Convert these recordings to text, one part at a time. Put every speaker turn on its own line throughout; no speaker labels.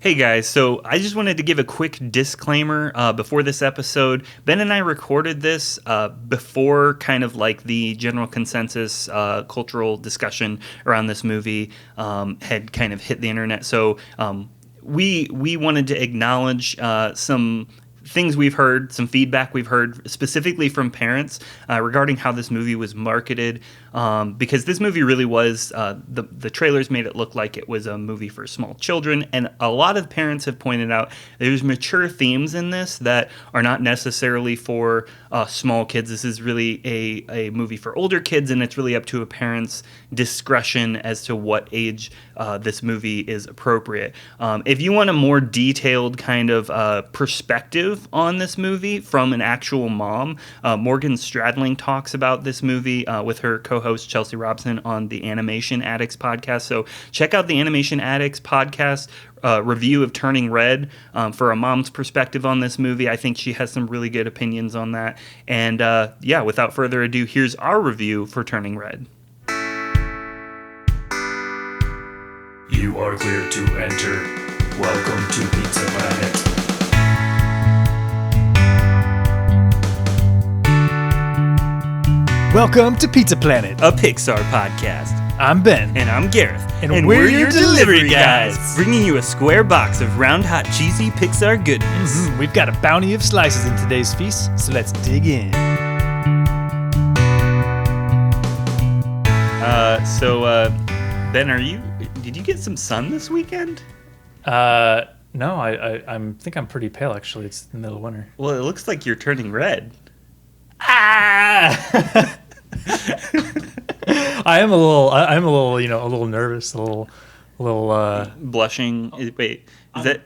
Hey guys, so I just wanted to give a quick disclaimer before this episode. Ben and I recorded this before kind of like the general consensus cultural discussion around this movie had kind of hit the internet. So we wanted to acknowledge some things we've heard, some feedback we've heard specifically from parents regarding how this movie was marketed, because this movie really was, the trailers made it look like it was a movie for small children, and a lot of parents have pointed out there's mature themes in this that are not necessarily for small kids. This is really a movie for older kids, and it's really up to a parent's discretion as to what age this movie is appropriate. If you want a more detailed kind of perspective on this movie from an actual mom, Morgan Stradling talks about this movie with her co-host Chelsea Robson on the Animation Addicts podcast. So check out the Animation Addicts podcast review of Turning Red for a mom's perspective on this movie. I think she has some really good opinions on that. And yeah, without further ado, here's our review for Turning Red.
You are clear to enter. Welcome to Pizza Planet.
Welcome to Pizza Planet,
A Pixar podcast.
I'm Ben.
And I'm Gareth.
And we're your delivery guys.
Bringing you a square box of round, hot, cheesy Pixar goodness.
We've got a bounty of slices in today's feast, so let's dig in.
Ben, did you get some sun this weekend?
No, I think I'm pretty pale, actually. It's the middle of winter.
Well, it looks like you're turning red.
Ah! I'm a little nervous, a little
blushing. Wait,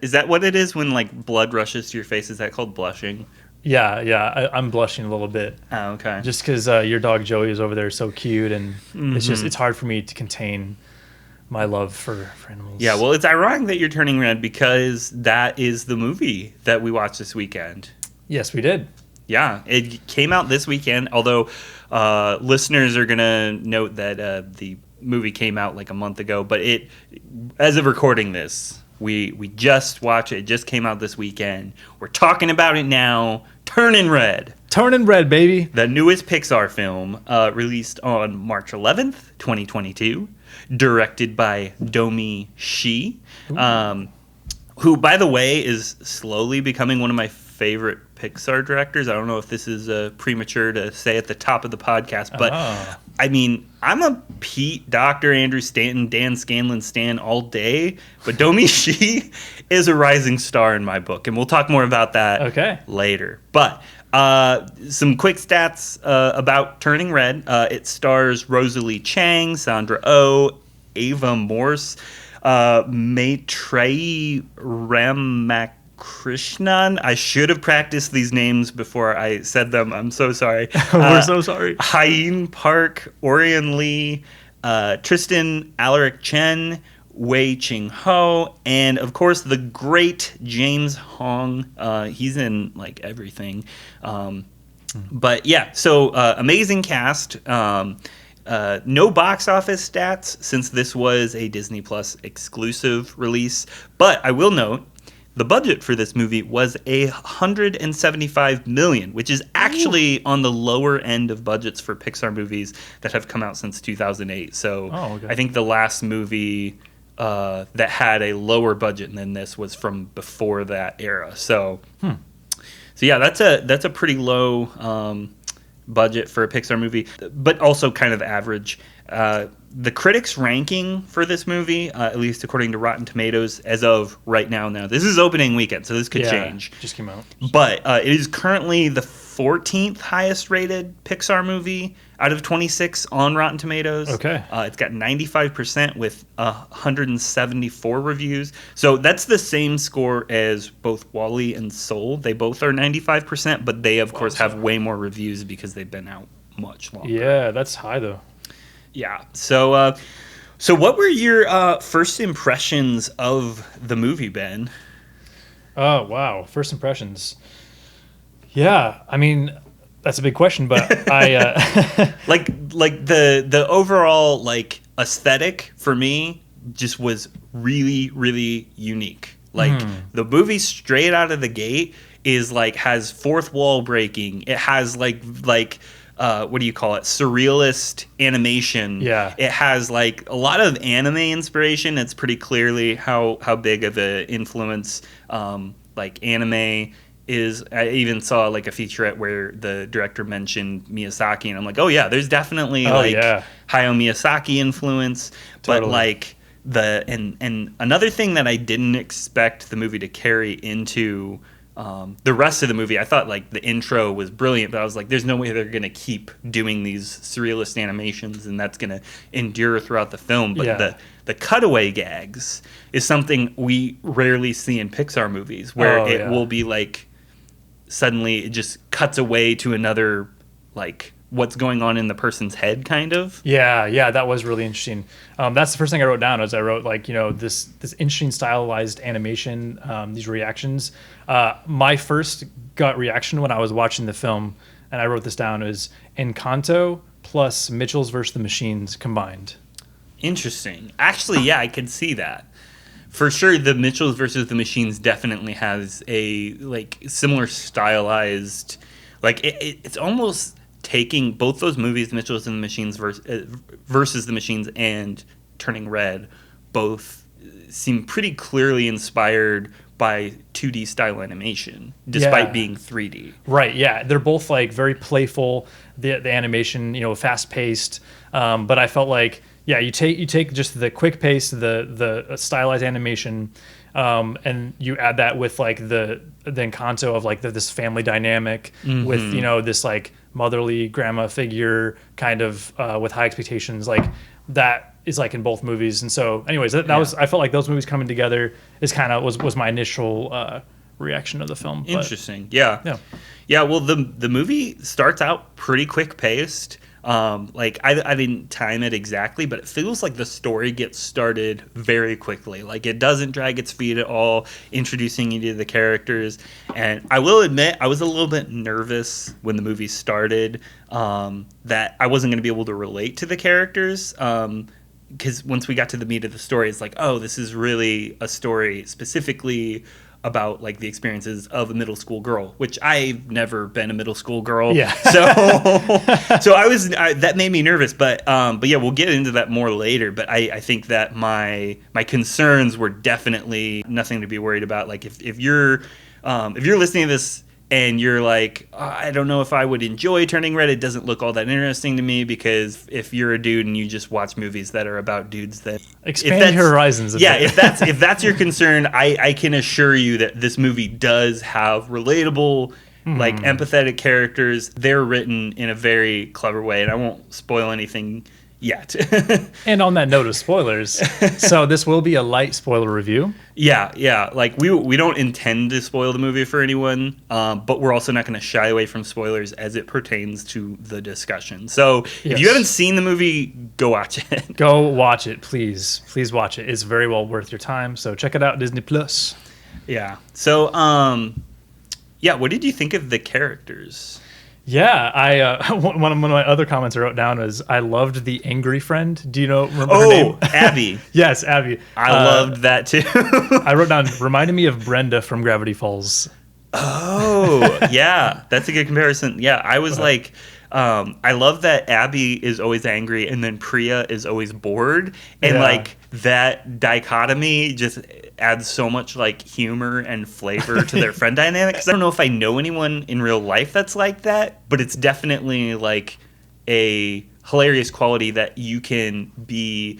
is that what it is when like blood rushes to your face? Is that called blushing?
Yeah, I'm blushing a little bit.
Oh, okay.
Just because your dog Joey is over there so cute, and it's hard for me to contain my love for animals.
Yeah, well, it's ironic that you're turning red because that is the movie that we watched this weekend.
Yes, we did.
Yeah, it came out this weekend, although listeners are going to note that the movie came out like a month ago. But as of recording this, we just watched it. It just came out this weekend. We're talking about it now. Turning Red.
Turning Red, baby.
The newest Pixar film released on March 11th, 2022. Directed by Domi Shi, who, by the way, is slowly becoming one of my favorite Pixar directors. I don't know if this is premature to say at the top of the podcast, but I mean, I'm a Pete, Dr. Andrew Stanton, Dan Scanlon stan all day, but Domi Shi is a rising star in my book, and we'll talk more about that later. But some quick stats about Turning Red. It stars Rosalie Chang, Sandra Oh, Ava Morse, Maitreyi Ramakrishnan. I should have practiced these names before I said them. I'm so sorry.
We're so sorry.
Hyun Park, Orion Lee, Tristan Alaric Chen, Wei Ching Ho, and of course the great James Hong. He's in like everything. But yeah, so amazing cast. No box office stats since this was a Disney Plus exclusive release, but I will note the budget for this movie was $175 million, which is actually on the lower end of budgets for Pixar movies that have come out since 2008. So I think the last movie that had a lower budget than this was from before that era. So yeah, that's a pretty low budget for a Pixar movie, but also kind of average. The critics' ranking for this movie, at least according to Rotten Tomatoes, as of right now, this is opening weekend, so this could change.
Just came out.
But it is currently the 14th highest rated Pixar movie out of 26 on Rotten Tomatoes.
Okay.
It's got 95% with 174 reviews. So that's the same score as both WALL-E and Soul. They both are 95%, but they, of course, have way more reviews because they've been out much longer.
Yeah, that's high, though.
Yeah. So what were your first impressions of the movie, Ben?
Oh, wow. First impressions. Yeah, I mean, that's a big question, but I
like the overall like aesthetic for me just was really, really unique. Like the movie straight out of the gate is like has fourth wall breaking. It has like what do you call it? Surrealist animation.
Yeah.
It has like a lot of anime inspiration. It's pretty clearly how big of an influence like anime is. I even saw like a featurette where the director mentioned Miyazaki, and I'm like, oh yeah, there's definitely Hayao Miyazaki influence.
Totally.
But like and another thing that I didn't expect the movie to carry into the rest of the movie, I thought like the intro was brilliant, but I was like, there's no way they're going to keep doing these surrealist animations and that's going to endure throughout the film. But the cutaway gags is something we rarely see in Pixar movies, where it will be like suddenly it just cuts away to another, like what's going on in the person's head kind of.
Yeah, that was really interesting. That's the first thing I wrote down. I wrote like, this interesting stylized animation, these reactions. My first gut reaction when I was watching the film, and I wrote this down, is Encanto plus Mitchell's versus the Machines combined.
Interesting. Actually, yeah, I could see that. For sure, the Mitchells versus the Machines definitely has a like similar stylized, like it's almost taking both those movies, Mitchells and the Machines versus the Machines and Turning Red, both seem pretty clearly inspired by 2D style animation, despite being 3D.
Right, yeah. They're both like very playful, the animation, fast paced. But I felt like, you take just the quick pace, the stylized animation, and you add that with like the Encanto of like this family dynamic with this like motherly grandma figure kind of with high expectations, like that is like in both movies. And so anyways, that was, I felt like those movies coming together is kind of was my initial reaction to the film.
Interesting. Yeah. Well, the movie starts out pretty quick paced. Like I didn't time it exactly, but it feels like the story gets started very quickly. Like it doesn't drag its feet at all, introducing you to the characters. And I will admit, I was a little bit nervous when the movie started, that I wasn't going to be able to relate to the characters. Because once we got to the meat of the story, it's like, oh, this is really a story specifically about like the experiences of a middle school girl, which I've never been a middle school girl.
Yeah.
So that made me nervous, but yeah, we'll get into that more later. But I think that my concerns were definitely nothing to be worried about. Like if you're listening to this and you're like, oh, I don't know if I would enjoy Turning Red. It doesn't look all that interesting to me, because if you're a dude and you just watch movies that are about dudes, then
expand your horizons a bit.
if that's your concern, I can assure you that this movie does have relatable, like empathetic characters. They're written in a very clever way, and I won't spoil anything yet.
And on that note of spoilers, so this will be a light spoiler review.
Yeah. Like we don't intend to spoil the movie for anyone, but we're also not going to shy away from spoilers as it pertains to the discussion. So if you haven't seen the movie, go watch it.
Go watch it, please. Please watch it. It's very well worth your time. So check it out, Disney Plus.
Yeah. So what did you think of the characters?
Yeah, I one of my other comments I wrote down was I loved the angry friend. Do you remember her name?
Abby.
Yes, Abby.
I loved that too.
I wrote down, reminded me of Brenda from Gravity Falls.
Oh, yeah, that's a good comparison. Yeah, I was like, I love that Abby is always angry and then Priya is always bored, and like that dichotomy just adds so much like humor and flavor to their friend dynamic. 'Cause I don't know if I know anyone in real life that's like that, but it's definitely like a hilarious quality that you can be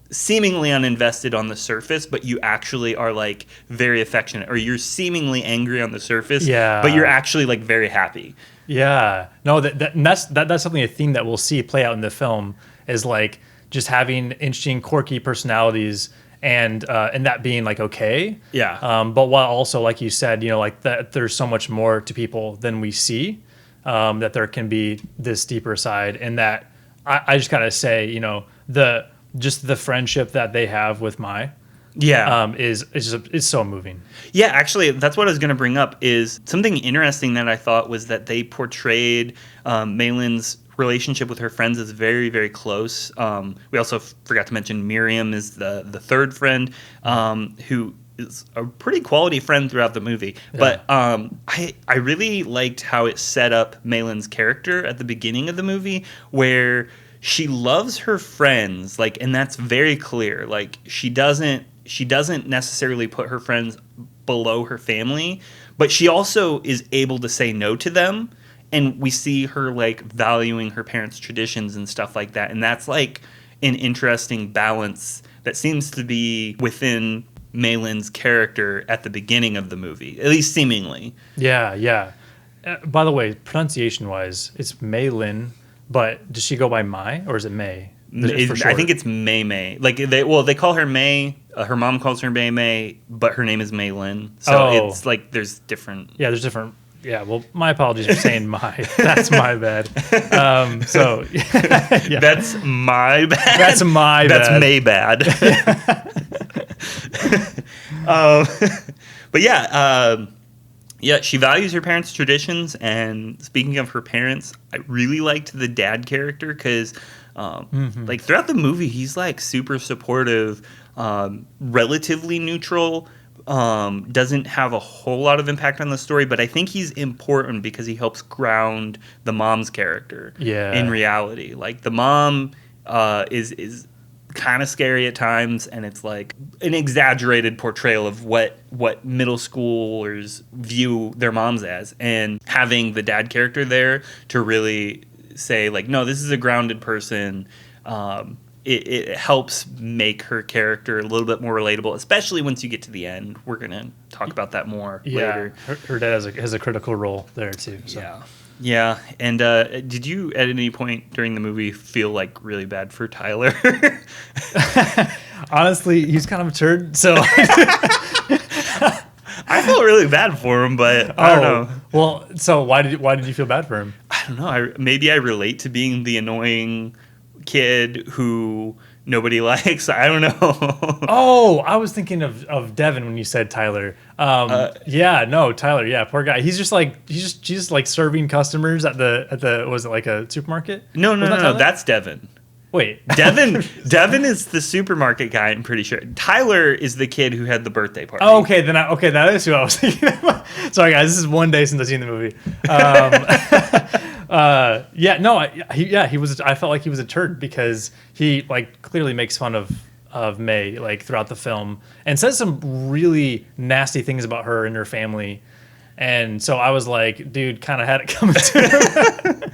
seemingly uninvested on the surface, but you actually are like very affectionate, or you're seemingly angry on the surface, but you're actually like very happy.
Yeah, no, that's something, a theme that we'll see play out in the film, is like just having interesting, quirky personalities, and that being like okay. Yeah. But while also, like you said, like that there's so much more to people than we see, that there can be this deeper side, and that I just gotta say, the friendship that they have with Mai, is so moving.
Yeah, actually, that's what I was going to bring up. Is something interesting that I thought was that they portrayed Maylin's relationship with her friends as very, very close. We also forgot to mention Miriam is the third friend, who is a pretty quality friend throughout the movie.
Yeah.
But I really liked how it set up Maylin's character at the beginning of the movie, where she loves her friends, like, and that's very clear. Like, she doesn't necessarily put her friends below her family, but she also is able to say no to them. And we see her like valuing her parents' traditions and stuff like that. And that's like an interesting balance that seems to be within Maylin's character at the beginning of the movie, at least seemingly.
Yeah, yeah. By the way, pronunciation-wise, it's Maylin, but does she go by Mai or is it May?
I think it's May May. Like they call her May. Her mom calls her May May, but her name is Maylin. So it's like there's different.
Yeah, there's different. Yeah, well, my apologies for saying my. That's my bad. So yeah.
That's my bad.
That's my bad.
That's May bad. But yeah, she values her parents' traditions. And speaking of her parents, I really liked the dad character because, like, throughout the movie, he's like super supportive, relatively neutral. Doesn't have a whole lot of impact on the story, but I think he's important because he helps ground the mom's character in reality. Like, the mom is kind of scary at times, and it's like an exaggerated portrayal of what middle schoolers view their moms as. And having the dad character there to really say, like, no, this is a grounded person, it helps make her character a little bit more relatable, especially once you get to the end. We're going to talk about that more later.
Her dad has a critical role there, too. So.
Yeah. And did you, at any point during the movie, feel, like, really bad for Tyler?
Honestly, he's kind of a turd, so...
I felt really bad for him, but I don't know.
Well, so why did you feel bad for him?
I don't know. Maybe I relate to being the annoying kid who nobody likes. I don't know.
Oh, I was thinking of Devin when you said Tyler. Tyler. Yeah, poor guy. He's just like serving customers at the was it like a supermarket?
No, that's Devin.
Wait,
Devin is the supermarket guy. I'm pretty sure. Tyler is the kid who had the birthday party.
Oh, okay. That is who I was thinking of. Sorry, guys. This is one day since I've seen the movie. He was. I felt like he was a turd because he like clearly makes fun of May like throughout the film and says some really nasty things about her and her family. And so I was like, dude, kind of had it coming to him.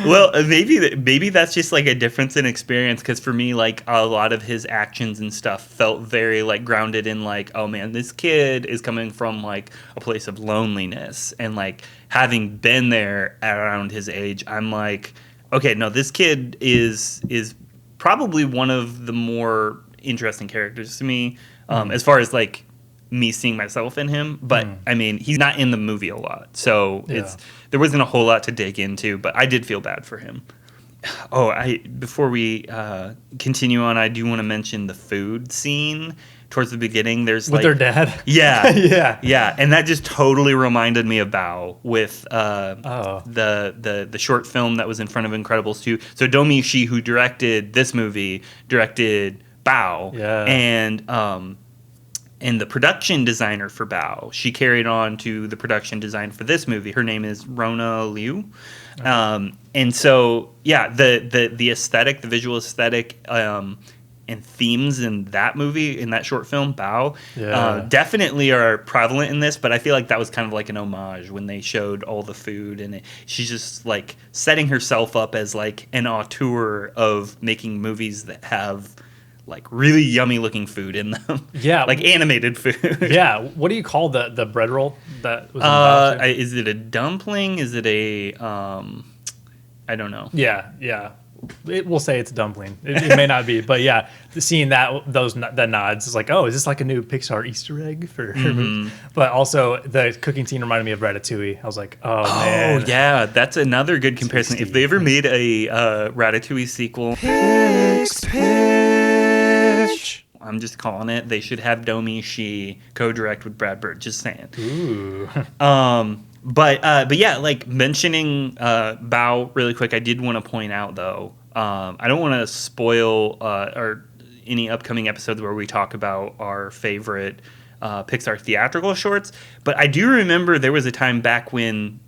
Well, maybe that's just like a difference in experience, because for me, like, a lot of his actions and stuff felt very like grounded in like, oh man, this kid is coming from like a place of loneliness, and like having been there around his age, I'm like, okay, no, this kid is probably one of the more interesting characters to me, as far as like me seeing myself in him. But I mean, he's not in the movie a lot, so there wasn't a whole lot to dig into, but I did feel bad for him. Before we continue on, I do want to mention the food scene towards the beginning. There's
with their dad.
Yeah. Yeah, and that just totally reminded me of Bao with the short film that was in front of Incredibles 2. So Domi Shi, who directed this movie, directed Bao. Yeah. And the production designer for Bao, she carried on to the production design for this movie. Her name is Rona Liu. And so, yeah, the aesthetic, the visual aesthetic, and themes in that movie, in that short film, Bao, definitely are prevalent in this. But I feel like that was kind of like an homage when they showed all the food. And she's just like setting herself up as like an auteur of making movies that have like really yummy looking food in them.
Yeah.
Like animated food.
Yeah. What do you call the bread roll that was in Bao too?
Is it a dumpling? Is it a I don't know.
Yeah. We'll say it's a dumpling. It may not be, but yeah, seeing that nods is like, oh, is this like a new Pixar Easter egg for her movie? But also the cooking scene reminded me of Ratatouille. I was like, oh man.
Oh yeah, that's another good comparison. If they ever made a Ratatouille sequel, I'm just calling it, they should have Domi Shi co-direct with Brad Bird. Just saying.
Ooh.
But yeah, like mentioning Bao really quick, I did want to point out though, I don't want to spoil or any upcoming episodes where we talk about our favorite Pixar theatrical shorts. But I do remember there was a time back when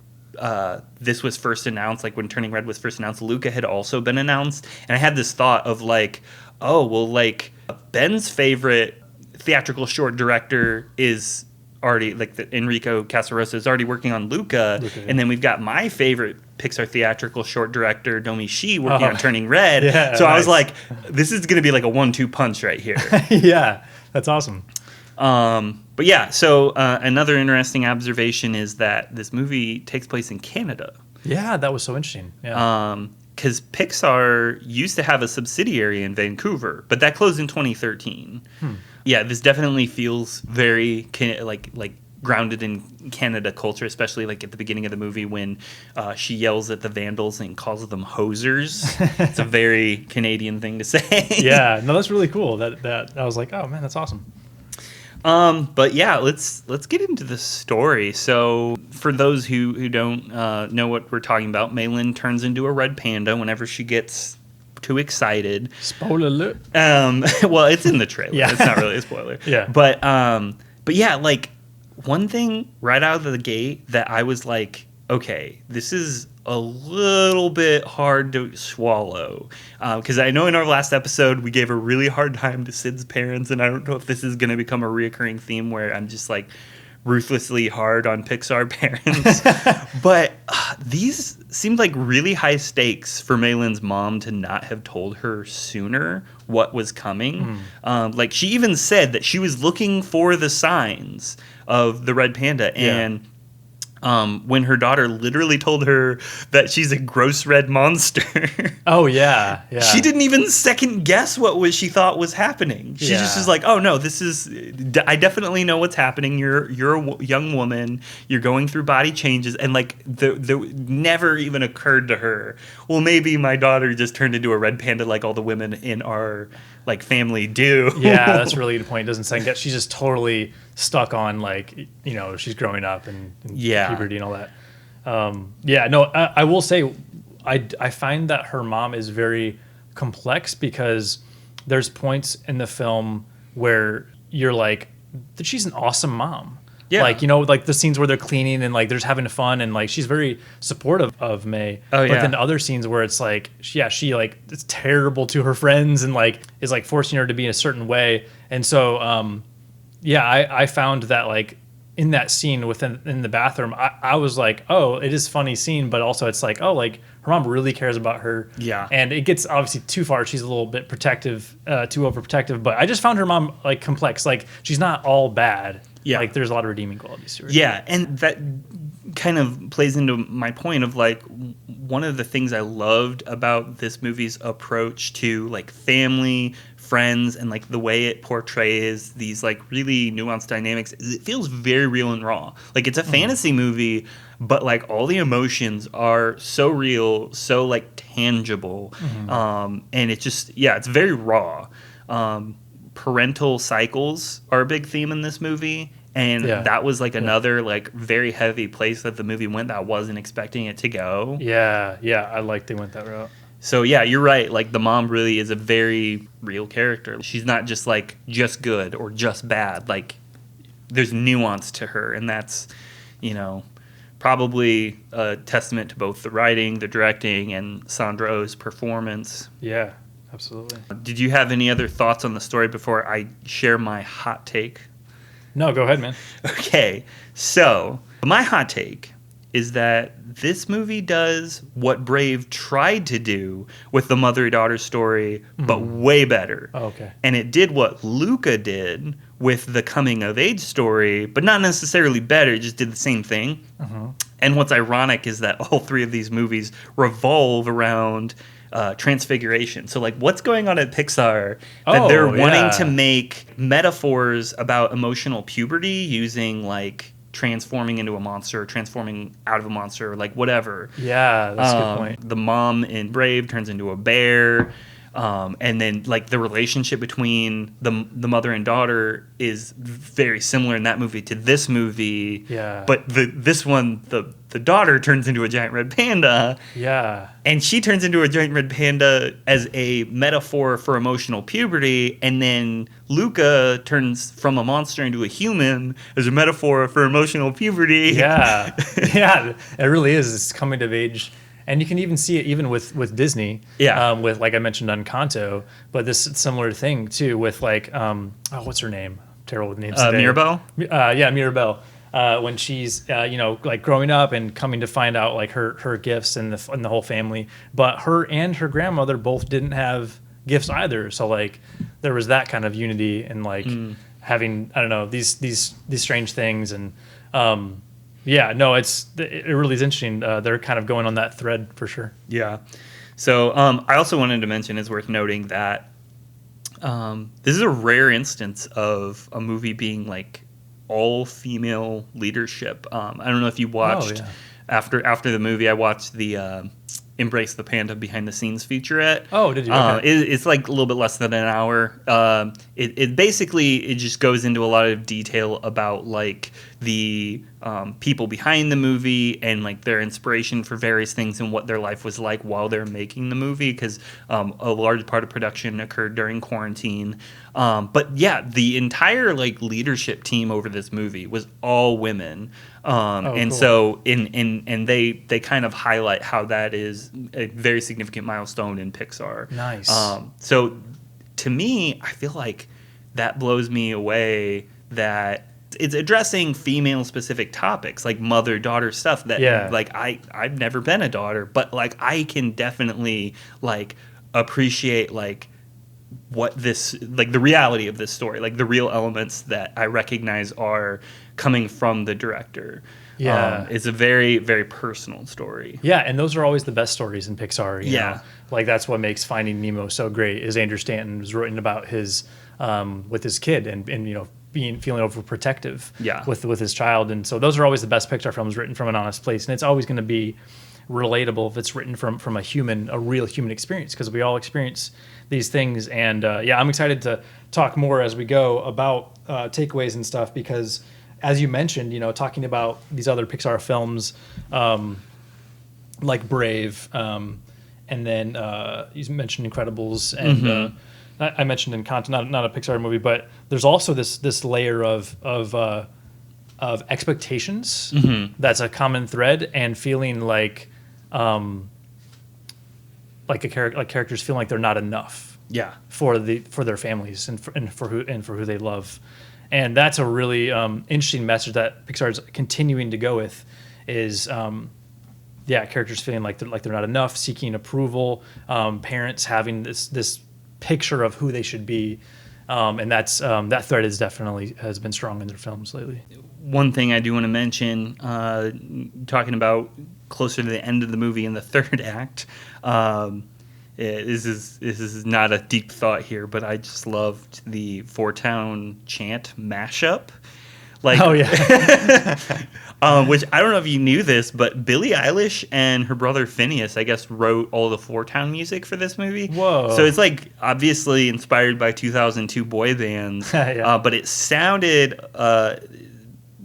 this was first announced, like when Turning Red was first announced, Luca had also been announced. And I had this thought of like, oh, well, like Ben's favorite theatrical short director is already, like the Enrico Casarosa is already working on Luca.
Yeah.
And then we've got my favorite Pixar theatrical short director, Domi Shi, working on Turning Red.
Yeah,
so I
nice.
was like, this is going to be like a 1-2 punch right here.
Yeah, that's awesome.
But yeah, so another interesting observation is that this movie takes place in Canada.
Yeah, that was so interesting. Yeah.
Because Pixar used to have a subsidiary in Vancouver, but that closed in 2013. Yeah, this definitely feels very like grounded in Canada culture, especially like at the beginning of the movie when she yells at the vandals and calls them hosers. It's a very Canadian thing to say.
Yeah, no, that's really cool. That I was like, oh man, that's awesome.
But yeah, let's get into the story. So for those who don't know what we're talking about, Maylin turns into a red panda whenever she gets too excited.
Spoiler alert.
Well, it's in the trailer.
Yeah.
It's not really a spoiler.
Yeah.
But yeah, like one thing right out of the gate that I was like, okay, this is a little bit hard to swallow. Because I know in our last episode, we gave a really hard time to Sid's parents, and I don't know if this is going to become a reoccurring theme where I'm just like ruthlessly hard on Pixar parents. But these seemed like really high stakes for Maylin's mom to not have told her sooner what was coming. Like she even said that she was looking for the signs of the red panda, and when her daughter literally told her that she's a gross red monster.
Oh yeah, yeah.
She didn't even second guess what she thought was happening. She just was like, "Oh no, this is. I definitely know what's happening. You're a young woman. You're going through body changes, and like the never even occurred to her. Well, maybe my daughter just turned into a red panda like all the women in our like family do.
Yeah, that's a really good point. It doesn't second guess. She's just totally stuck on like she's growing up and puberty and all that. I will say I find that her mom is very complex because there's points in the film where you're like, she's an awesome mom. Yeah. Like, like the scenes where they're cleaning and like they're just having fun and like she's very supportive of May.
Oh, yeah.
But then other scenes where it's like, she like it's terrible to her friends and like is like forcing her to be in a certain way. And so, I found that like in that scene in the bathroom, I was like, oh, it is a funny scene, but also it's like, oh, like her mom really cares about her.
Yeah.
And it gets obviously too far. She's a little bit protective, too overprotective, but I just found her mom like complex. Like she's not all bad. Yeah. Like there's a lot of redeeming qualities to her.
Yeah. And that kind of plays into my point of like one of the things I loved about this movie's approach to like family, friends, and like the way it portrays these like really nuanced dynamics is it feels very real and raw. Like it's a fantasy movie, but like all the emotions are so real, so like tangible. And it just, it's very raw. Parental cycles are a big theme in this movie. And that was like another like very heavy place that the movie went that I wasn't expecting it to go.
Yeah. I like they went that route.
So yeah, you're right. Like the mom really is a very real character. She's not just like just good or just bad. Like there's nuance to her, and that's, probably a testament to both the writing, the directing, and Sandra Oh's performance.
Yeah, absolutely.
Did you have any other thoughts on the story before I share my hot take?
No, go ahead, man.
Okay, so my hot take is that this movie does what Brave tried to do with the mother-daughter story, but way better.
Oh, okay.
And it did what Luca did with the coming-of-age story, but not necessarily better. It just did the same thing. And what's ironic is that all three of these movies revolve around transfiguration. So, like, what's going on at Pixar that they're wanting to make metaphors about emotional puberty using, like, transforming into a monster, transforming out of a monster, like whatever.
Yeah, that's a good point.
The mom in Brave turns into a bear. And then like the relationship between the mother and daughter is very similar in that movie to this movie.
Yeah.
But this one, the daughter turns into a giant red panda.
Yeah.
And she turns into a giant red panda as a metaphor for emotional puberty. And then Luca turns from a monster into a human as a metaphor for emotional puberty.
Yeah. Yeah. It really is. It's coming of age. And you can even see it even with Disney.
Yeah.
With, like I mentioned, Encanto. But this similar thing, too, with like, what's her name? Terrible with names today.
Mirabelle?
Yeah, Mirabelle. When she's like growing up and coming to find out like her gifts and the whole family, but her and her grandmother both didn't have gifts either. So like there was that kind of unity and like having, I don't know, these strange things. And yeah, no, it really is interesting. They're kind of going on that thread for sure.
Yeah. So I also wanted to mention, it's worth noting that this is a rare instance of a movie being like all female leadership. I don't know if you watched after the movie. I watched the Embrace the Panda behind the scenes featurette.
Oh, did you? Okay.
It's like a little bit less than an hour. It basically just goes into a lot of detail about like the people behind the movie and like their inspiration for various things and what their life was like while they're making the movie, because a large part of production occurred during quarantine. But yeah, the entire like leadership team over this movie was all women. And
cool.
so and they kind of highlight how that is a very significant milestone in Pixar.
Nice.
So to me, I feel like that blows me away that it's addressing female specific topics like mother-daughter stuff that like I've never been a daughter, but like I can definitely like appreciate like what this, like the reality of this story, like the real elements that I recognize are coming from the director.
Yeah.
It's a very, very personal story.
Yeah, and those are always the best stories in Pixar. You
Yeah.
know? Like that's what makes Finding Nemo so great. Is Andrew Stanton was written about his with his kid and you know feeling overprotective with his child, and so those are always the best Pixar films written from an honest place, and it's always going to be relatable if it's written from a real human experience, because we all experience these things. And yeah, I'm excited to talk more as we go about takeaways and stuff, because as you mentioned, you know, talking about these other Pixar films like Brave, and then you mentioned Incredibles, and I mentioned Encanto, not a Pixar movie, but there's also this layer of expectations that's a common thread, and feeling like characters feeling like they're not enough for their families and for who they love. And that's a really interesting message that Pixar's continuing to go with, is characters feeling like they're not enough, seeking approval, parents having this picture of who they should be, and that's that thread has been strong in their films lately.
One thing I do want to mention, talking about closer to the end of the movie in the third act, this is not a deep thought here, but I just loved the Four Town chant mashup. Like,
oh yeah.
Which I don't know if you knew this, but Billie Eilish and her brother Phineas, I guess, wrote all the Four Town music for this movie.
Whoa!
So it's like obviously inspired by 2002 boy bands, but it sounded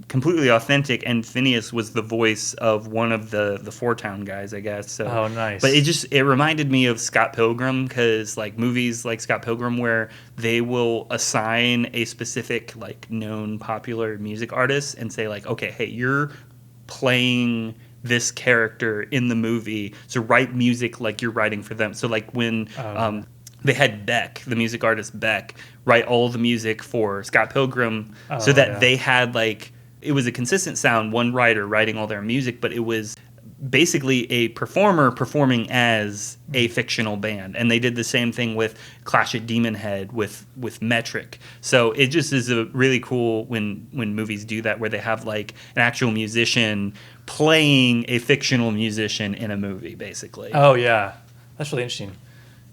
completely authentic. And Phineas was the voice of one of the Four Town guys, I guess. So,
oh, nice.
But it reminded me of Scott Pilgrim, because like movies like Scott Pilgrim, where they will assign a specific like known popular music artist and say like, okay, hey, you're playing this character in the movie, so write music like you're writing for them. So like when they had Beck, the music artist Beck, write all the music for Scott Pilgrim, so that they had like, it was a consistent sound, one writer writing all their music, but it was basically a performer performing as a fictional band. And they did the same thing with Clash at Demon Head with Metric. So it just is a really cool when movies do that, where they have like an actual musician playing a fictional musician in a movie, basically.
Oh yeah, that's really interesting.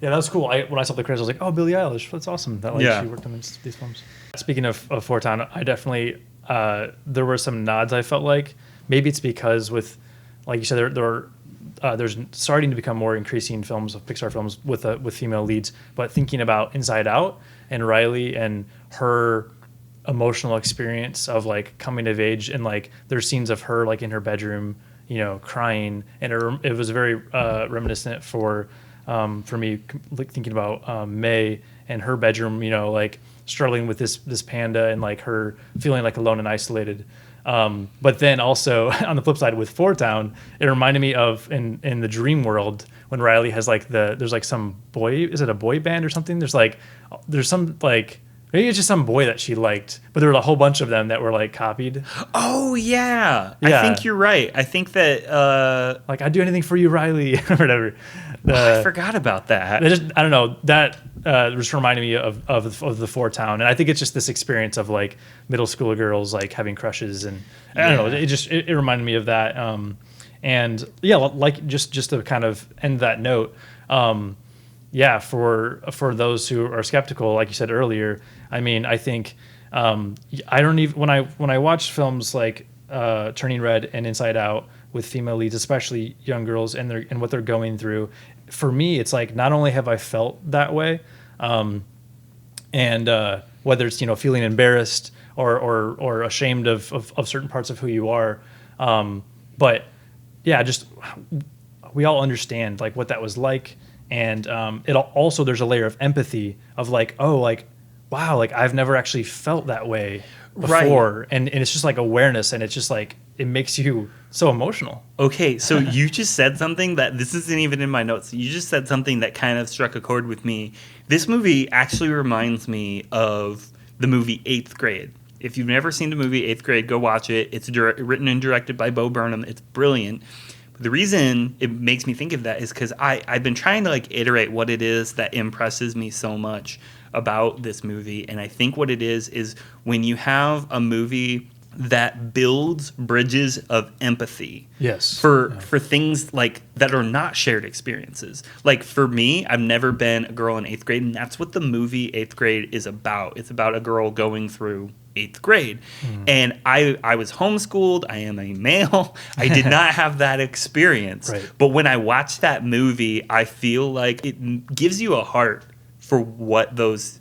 Yeah, that was cool. When I saw the credits, I was like, oh, Billie Eilish, that's awesome. That she worked on these films. Speaking of Four Town, I definitely there were some nods. I felt like maybe it's because with, like you said, there were there's starting to become more increasing films of Pixar films with female leads, but thinking about Inside Out and Riley and her emotional experience of like coming of age, and like there's scenes of her like in her bedroom, crying, and it was very reminiscent for me, like thinking about May and her bedroom, like struggling with this panda and like her feeling like alone and isolated. But then also on the flip side with Four Town, it reminded me of in the dream world when Riley has like there's like some boy, is it a boy band or something? There's some like, maybe it's just some boy that she liked, but there were a whole bunch of them that were like copied.
Oh yeah.
Yeah.
I think you're right. I think that
like I'd do anything for you, Riley, or whatever.
I forgot about that.
I don't know, that just reminded me of the Four Town, and I think it's just this experience of like middle school girls like having crushes, and I don't know, it reminded me of that. And yeah, like just to kind of end that note, yeah, for those who are skeptical, like you said earlier, I mean, I think I don't even when I watch films like Turning Red and Inside Out with female leads, especially young girls and what they're going through, for me, it's like not only have I felt that way, and whether it's feeling embarrassed or ashamed of certain parts of who you are, but yeah, just we all understand like what that was like. And it also, there's a layer of empathy of like, oh, like, wow, like I've never actually felt that way before. Right. And it's just like awareness, and it's just like, it makes you so emotional.
Okay, so you just said something that, this isn't even in my notes. You just said something that kind of struck a chord with me. This movie actually reminds me of the movie 8th Grade. If you've never seen the movie 8th Grade, go watch it. It's written and directed by Bo Burnham. It's brilliant. The reason it makes me think of that is because I've been trying to like iterate what it is that impresses me so much about this movie. And I think what it is when you have a movie that builds bridges of empathy.
Yes.
For things like that are not shared experiences. Like for me, I've never been a girl in 8th grade, and that's what the movie 8th Grade is about. It's about a girl going through 8th grade. And I was homeschooled. I am a male. I did not have that experience.
Right.
But when I watch that movie, I feel like it gives you a heart for what those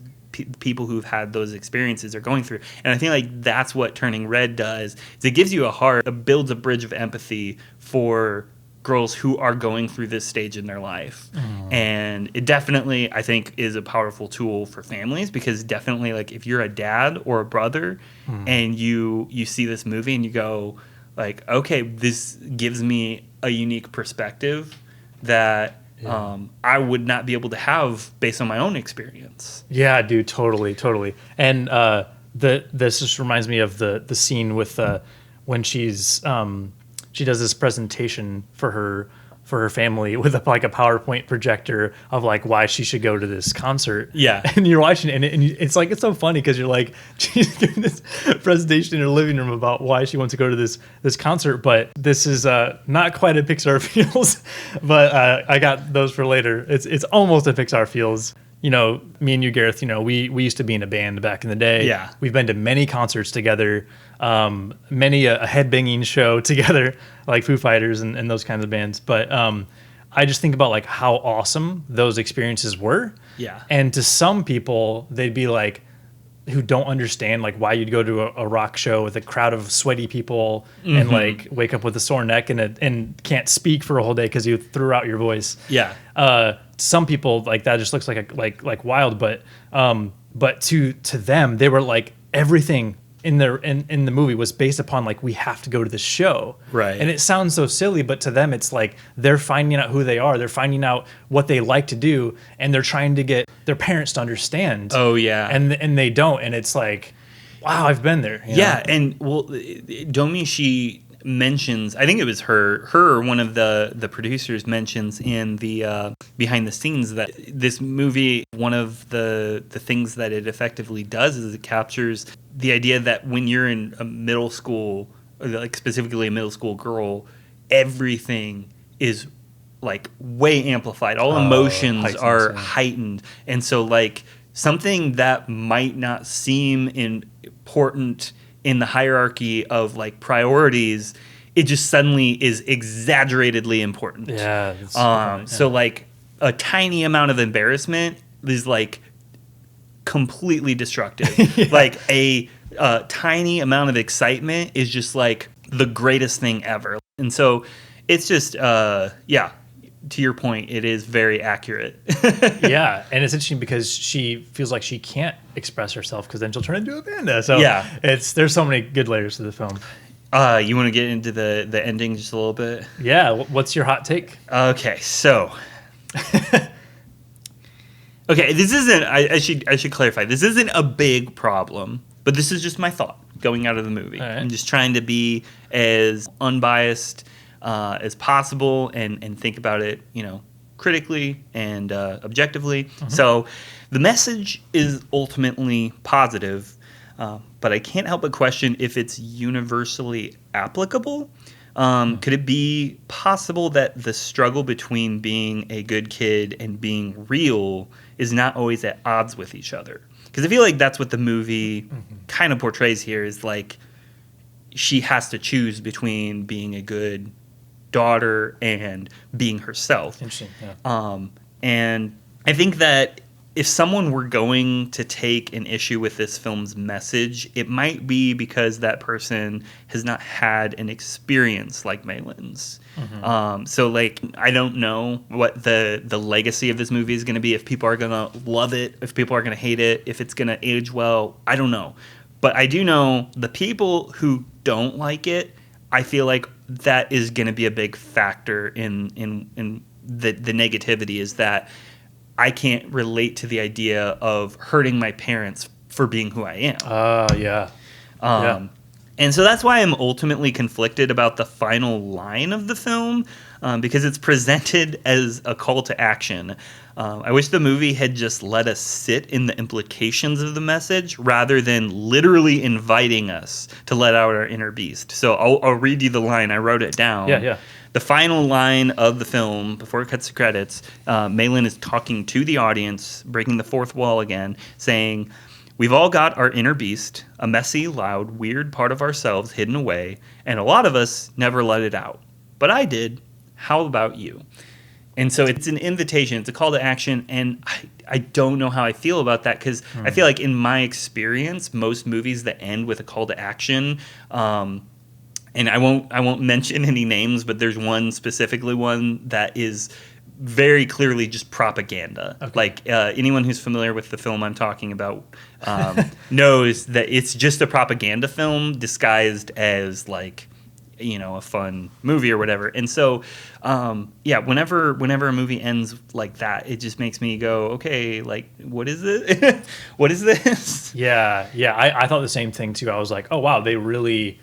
people who've had those experiences are going through. And I think like that's what Turning Red does, is it gives you a heart, it builds a bridge of empathy for girls who are going through this stage in their life. And it definitely, I think, is a powerful tool for families, because definitely like if you're a dad or a brother and you see this movie and you go like, okay, this gives me a unique perspective that I would not be able to have based on my own experience.
Yeah, dude, totally. And this just reminds me of the scene with when she does this presentation for her family with a PowerPoint projector of like why she should go to this concert.
Yeah.
And you're watching it, and it's like, it's so funny because you're like, she's giving this presentation in her living room about why she wants to go to this concert, but this is not quite a Pixar feels, but I got those for later. It's almost a Pixar feels. Me and you, Gareth, we used to be in a band back in the day.
Yeah.
We've been to many concerts together, many a headbanging show together, like Foo Fighters and those kinds of bands. But I just think about like how awesome those experiences were.
Yeah.
And to some people, they'd be like, who don't understand like why you'd go to a rock show with a crowd of sweaty people and like wake up with a sore neck and can't speak for a whole day because you threw out your voice.
Yeah.
Some people like that just looks like wild, but to them, they were like, everything in the movie was based upon like, we have to go to this show.
Right.
And it sounds so silly, but to them it's like they're finding out who they are, they're finding out what they like to do, and they're trying to get their parents to understand.
Oh yeah.
And they don't, and it's like, wow, I've been there.
Yeah. And well, Domi, she mentions, I think it was her one of the producers mentions in the behind the scenes that this movie, one of the things that it effectively does is it captures the idea that when you're in a middle school, like specifically a middle school girl, everything is like way amplified. All emotions are heightened. And so like something that might not seem important in the hierarchy of like priorities it just suddenly is exaggeratedly important.
Yeah. That's a good point,
So like a tiny amount of embarrassment is like completely destructive. Like a tiny amount of excitement is just like the greatest thing ever. And so it's just, yeah, to your point, it is very accurate.
yeah, and it's interesting because she feels like she can't express herself because then she'll turn into a panda. So
Yeah.
there's so many good layers to the film.
You want to get into the ending just a little bit?
Yeah, what's your hot take?
Okay, so okay, this isn't. I should clarify. This isn't a big problem, but this is just my thought going out of the movie.
All right.
I'm just trying to be as unbiased as possible and think about it, critically and objectively. So the message is ultimately positive, but I can't help but question if it's universally applicable. Could it be possible that the struggle between being a good kid and being real is not always at odds with each other? Because I feel like that's what the movie kind of portrays here, is like she has to choose between being a good daughter and being herself.
Interesting. Yeah.
And I think that if someone were going to take an issue with this film's message, it might be because that person has not had an experience like Maylin's. So, like, I don't know what the legacy of this movie is going to be, if people are going to love it, if people are going to hate it, if it's going to age well. I don't know. But I do know the people who don't like it, I feel like that is going to be a big factor in the negativity, is that I can't relate to the idea of hurting my parents for being who I am.
Yeah.
And so that's why I'm ultimately conflicted about the final line of the film, because it's presented as a call to action. I wish the movie had just let us sit in the implications of the message rather than literally inviting us to let out our inner beast. So I'll read you the line. I wrote it down.
Yeah.
The final line of the film, before it cuts to credits, Malin is talking to the audience, breaking the fourth wall again, saying, "We've all got our inner beast, a messy, loud, weird part of ourselves hidden away, and a lot of us never let it out. But I did. How about you?" And so it's an invitation. It's a call to action, and I don't know how I feel about that, because I feel like in my experience, most movies that end with a call to action, and I won't mention any names, but there's one that is very clearly just propaganda. Okay. Like anyone who's familiar with the film I'm talking about knows that it's just a propaganda film disguised as like, a fun movie or whatever. And so, whenever a movie ends like that, it just makes me go, okay, like, what is it? What is this?
Yeah. I thought the same thing too. I was like, oh wow, they really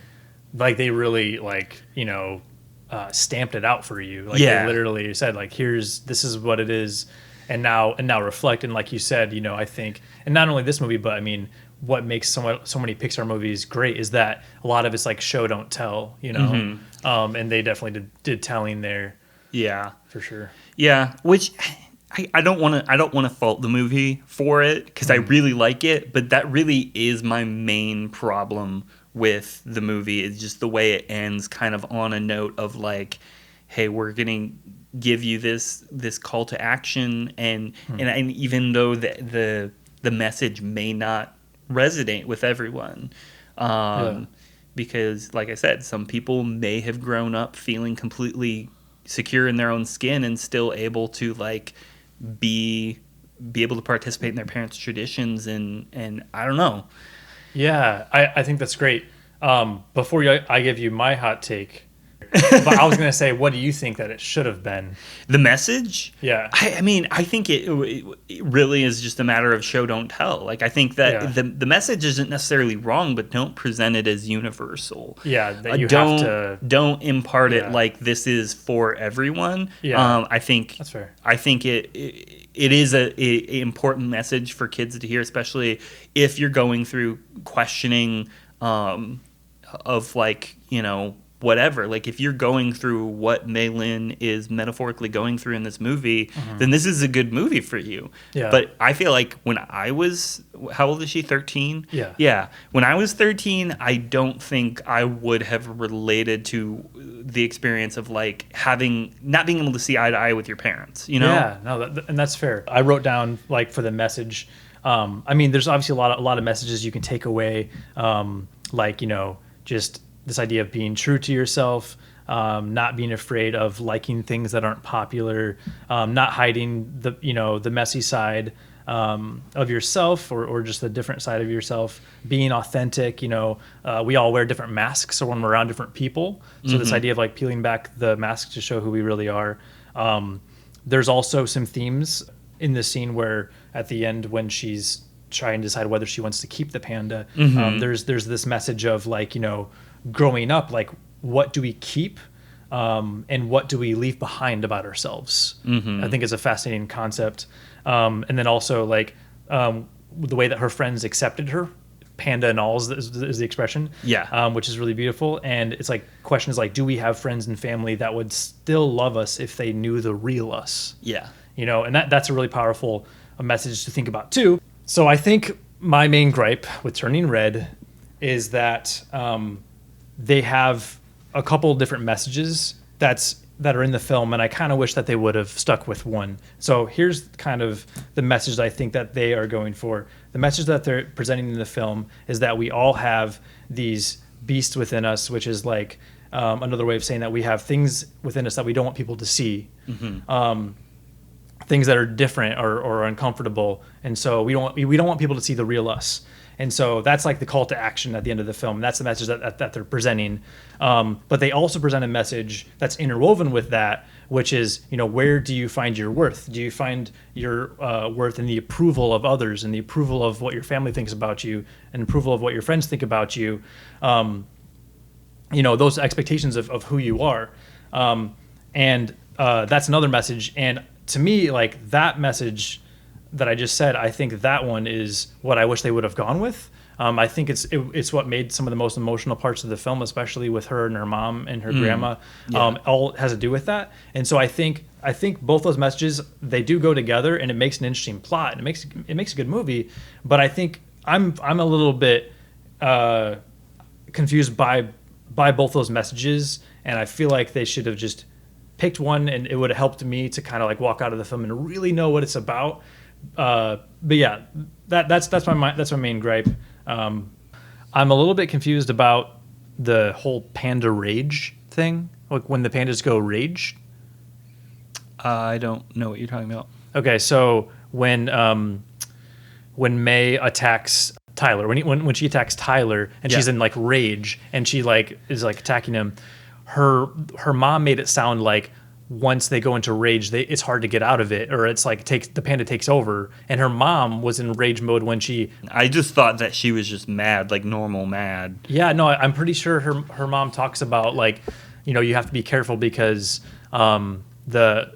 stamped it out for you. Like they literally said, like, this is what it is, and now reflect. And like you said, I think, and not only this movie, but I mean, what makes so many Pixar movies great is that a lot of it's like show don't tell, and they definitely did telling there.
Yeah,
for sure.
Yeah, which I don't want to fault the movie for it, because I really like it, but that really is my main problem with the movie, is just the way it ends, kind of on a note of like, hey, we're gonna give you this call to action, and even though the message may not resonate with everyone, because like I said, some people may have grown up feeling completely secure in their own skin and still able to like be able to participate in their parents' traditions, and I don't know. Yeah,
I think that's great. Before I give you my hot take, but I was going to say, what do you think that it should have been?
The message?
Yeah.
I mean, I think it really is just a matter of show, don't tell. Like, I think that the message isn't necessarily wrong, but don't present it as universal.
Yeah, that you have to...
Don't impart it like this is for everyone.
Yeah,
I think...
That's fair.
I think it is a important message for kids to hear, especially if you're going through questioning of like, whatever. Like, if you're going through what Mei Lin is metaphorically going through in this movie, then this is a good movie for you.
Yeah.
But I feel like when I was, how old is she? 13?
Yeah.
Yeah. When I was 13, I don't think I would have related to the experience of like not being able to see eye to eye with your parents, you know?
Yeah, no, and that's fair. I wrote down like for the message. I mean, there's obviously a lot of messages you can take away, like, you know, just this idea of being true to yourself, not being afraid of liking things that aren't popular, not hiding the messy side of yourself or just the different side of yourself, being authentic. You know, we all wear different masks when we're around different people. So this idea of like peeling back the mask to show who we really are. There's also some themes in the scene where at the end when she's trying to decide whether she wants to keep the panda, there's this message of like, you know, growing up, like what do we keep and what do we leave behind about ourselves? I think is a fascinating concept. And then also like the way that her friends accepted her, panda and all is the expression, which is really beautiful. And it's like questions like, do we have friends and family that would still love us if they knew the real us? You know, and that's a really powerful message to think about too. So I think my main gripe with Turning Red is that they have a couple different messages that are in the film, and I kind of wish that they would have stuck with one. So here's kind of the message that I think that they are going for. The message that they're presenting in the film is that we all have these beasts within us, which is like another way of saying that we have things within us that we don't want people to see. Things that are different or uncomfortable, and so we don't want people to see the real us. And so that's like the call to action at the end of the film. That's the message that they're presenting. But they also present a message that's interwoven with that, which is, you know, where do you find your worth? Do you find your worth in the approval of others and the approval of what your family thinks about you and approval of what your friends think about you? You know, those expectations of who you are. And that's another message. And to me, like that message that I just said, I think that one is what I wish they would have gone with. I think it's what made some of the most emotional parts of the film, especially with her and her mom and her grandma. All has to do with that. And so I think both those messages, they do go together, and it makes an interesting plot. And it makes a good movie. But I think I'm a little bit confused by both those messages, and I feel like they should have just picked one, and it would have helped me to kind of like walk out of the film and really know what it's about. But yeah, that's my main gripe. I'm a little bit confused about the whole panda rage thing, like when the pandas go rage.
I don't know what you're talking about.
Okay, so when May attacks Tyler, when she attacks Tyler and she's in like rage and she like is like attacking him, her mom made it sound like once they go into rage, it's hard to get out of it, or it's like the panda takes over. And her mom was in rage mode when she.
I just thought that she was just mad, like normal mad.
Yeah, no, I'm pretty sure her mom talks about like, you know, you have to be careful because the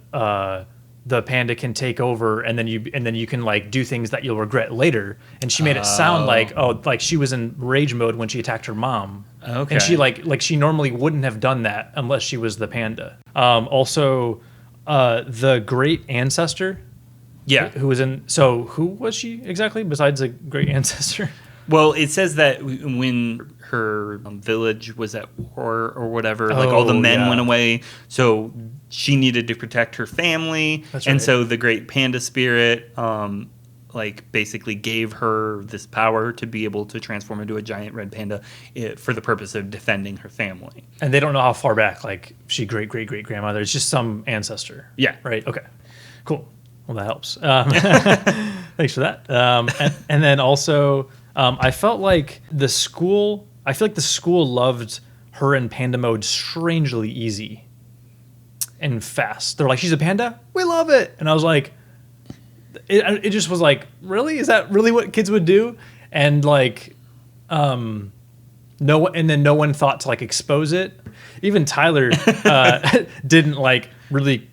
panda can take over, and then you can like do things that you'll regret later. And she made it sound like she was in rage mode when she attacked her mom.
Okay.
And she like she normally wouldn't have done that unless she was the panda. Also, the great ancestor.
Yeah.
Who was in? So who was she exactly besides a great ancestor?
Well, it says that when her village was at war or whatever, like all the men went away, so she needed to protect her family.
That's
and
right.
so the great panda spirit like basically gave her this power to be able to transform into a giant red panda for the purpose of defending her family.
And they don't know how far back, like she great grandmother. It's just some ancestor.
Yeah.
Right. Okay. Cool. Well, that helps. Thanks for that. And then also, I felt like the school loved her in panda mode strangely easy and fast. They're like, she's a panda? We love it. And I was like, it just was like, really? Is that really what kids would do? And like, no one thought to like expose it. Even Tyler didn't like really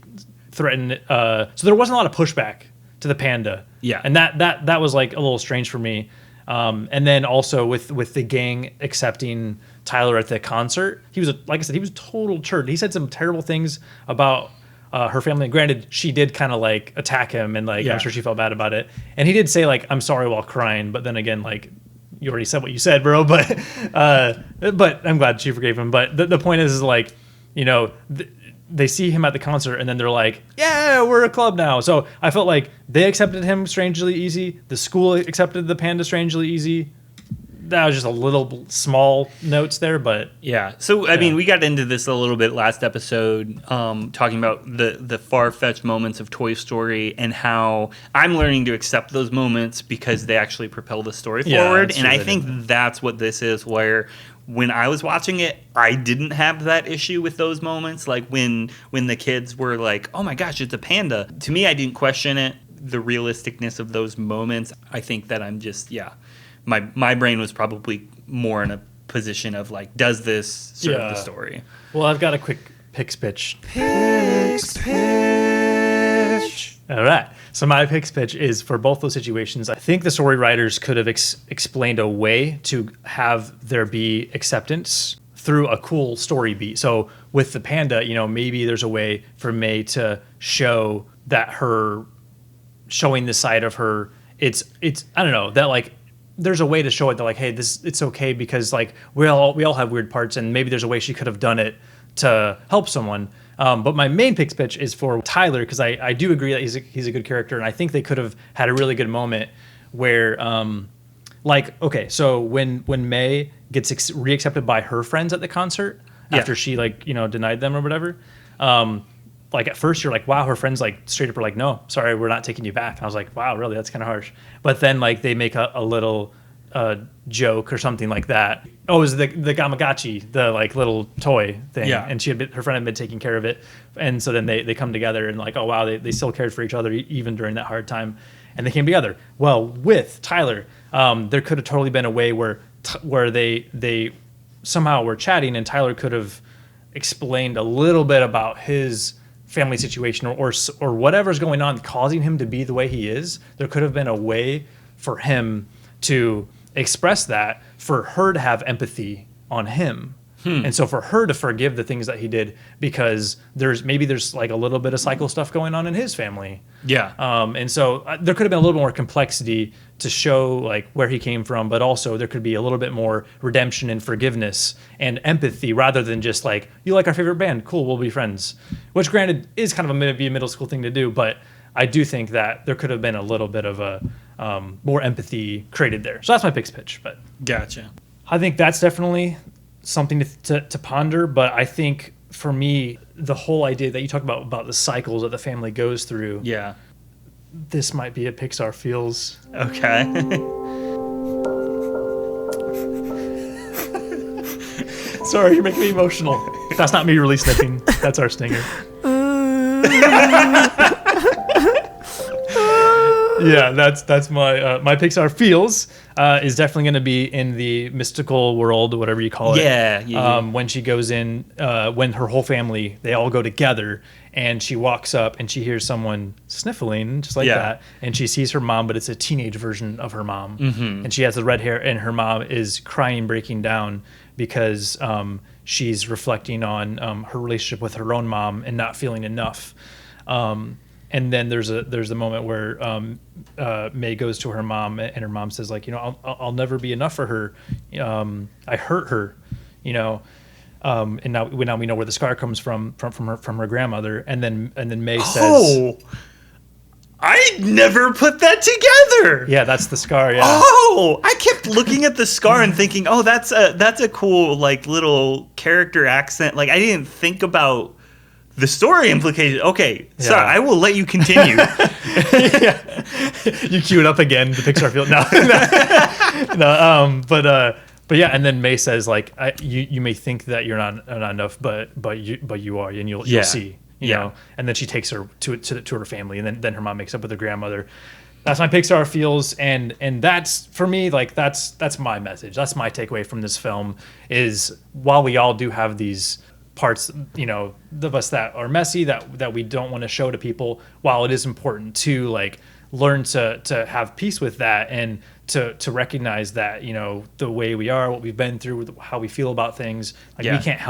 threaten it. So there wasn't a lot of pushback to the panda.
Yeah.
And that was like a little strange for me. And then also with the gang accepting Tyler at the concert, he was like I said, he was a total turd. He said some terrible things about her family. And granted, she did kind of like attack him, and like I'm sure she felt bad about it. And he did say like, "I'm sorry" while crying. But then again, like you already said what you said, bro. But I'm glad she forgave him. But the point is like, they see him at the concert, and then they're like, "Yeah, we're a club now." So I felt like they accepted him strangely easy. The school accepted the panda strangely easy. That was just a little small notes there, but
yeah. So I mean, we got into this a little bit last episode, talking about the far-fetched moments of Toy Story and how I'm learning to accept those moments because they actually propel the story forward. And I think that's what this is. Where when I was watching it, I didn't have that issue with those moments. Like when the kids were like, "Oh my gosh, it's a panda." To me, I didn't question it. The realisticness of those moments. I think that I'm just My brain was probably more in a position of like, does this serve the story?
Well, I've got a quick picks pitch. Picks pitch. All right. So my picks pitch is for both those situations. I think the story writers could have explained a way to have there be acceptance through a cool story beat. So with the panda, maybe there's a way for May to show that showing the side of her, it's I don't know, that like, there's a way to show it that like, hey, it's okay because like we all have weird parts, and maybe there's a way she could have done it to help someone. But my main picks pitch is for Tyler, because I do agree that he's a good character, and I think they could have had a really good moment where so when May gets reaccepted by her friends at the concert after she denied them or whatever. Like at first you're like, wow, her friends like straight up are like, no, sorry, we're not taking you back. And I was like, wow, really? That's kind of harsh. But then like they make a little joke or something like that. Oh, it was the Gamagotchi, the like little toy thing. Yeah. And her friend had been taking care of it. And so then they come together and like, oh wow, they still cared for each other even during that hard time. And they came together. Well, with Tyler, there could have totally been a way where they somehow were chatting, and Tyler could have explained a little bit about his family situation or whatever's going on causing him to be the way he is. There could have been a way for him to express that, for her to have empathy on him. And so for her to forgive the things that he did, because there's like a little bit of cycle stuff going on in his family. Yeah. And so there could have been a little more complexity to show like where he came from, but also there could be a little bit more redemption and forgiveness and empathy, rather than just like, you like our favorite band, cool, we'll be friends. Which granted is kind of maybe a middle school thing to do, but I do think that there could have been a little bit of a more empathy created there. So that's my picks pitch. But
gotcha.
I think that's definitely something to ponder, but I think for me, the whole idea that you talk about the cycles that the family goes through, this might be a Pixar feels.
Okay.
Sorry, you're making me emotional. That's not me really sniffing. That's our stinger. Yeah, that's my Pixar feels is definitely going to be in the mystical world, whatever you call it.
Yeah.
When she goes in, when her whole family, they all go together, and she walks up and she hears someone sniffling just like that, and she sees her mom, but it's a teenage version of her mom, and she has the red hair, and her mom is crying, breaking down because she's reflecting on her relationship with her own mom and not feeling enough. And then there's a moment where May goes to her mom, and her mom says like, I'll never be enough for her. I hurt her, and now we know where the scar comes from her grandmother. And then May says,
"Oh, I never put that together."
Yeah, that's the scar. Yeah.
Oh, I kept looking at the scar and thinking, "Oh, that's a cool like little character accent." Like I didn't think about the story implication. Okay, sorry, I will let you continue.
You cue it up again, the Pixar field. But yeah, and then May says like, you may think that you're not enough, but you are, and you'll see, you know. And then she takes her to her family, and then her mom makes up with her grandmother. That's my Pixar feels, and that's for me, like that's my message. That's my takeaway from this film is, while we all do have these parts, of us that are messy, that we don't want to show to people, while it is important to like learn to have peace with that, and to recognize that, you know, the way we are, what we've been through, how we feel about things, like we can't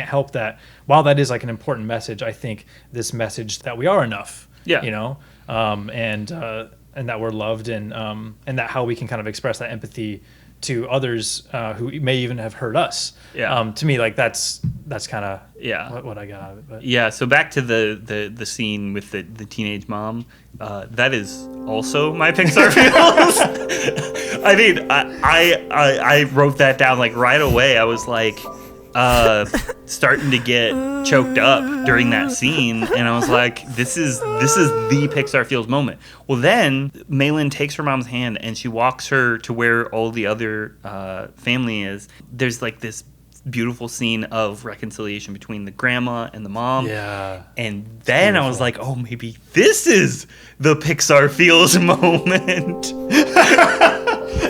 help that. While that is like an important message, I think this message that we are enough, you know, and that we're loved, and that how we can kind of express that empathy to others who may even have hurt us. To me, like that's kind of what I got out of it. But.
So back to the scene with the teenage mom, that is also my Pixar feels. I mean, I wrote that down like right away. I was like starting to get choked up during that scene, and I was like, this is the Pixar feels moment. Well, then Maylin takes her mom's hand and she walks her to where all the other family is. There's like this beautiful scene of reconciliation between the grandma and the mom. And then I was like, oh, maybe this is the Pixar feels moment.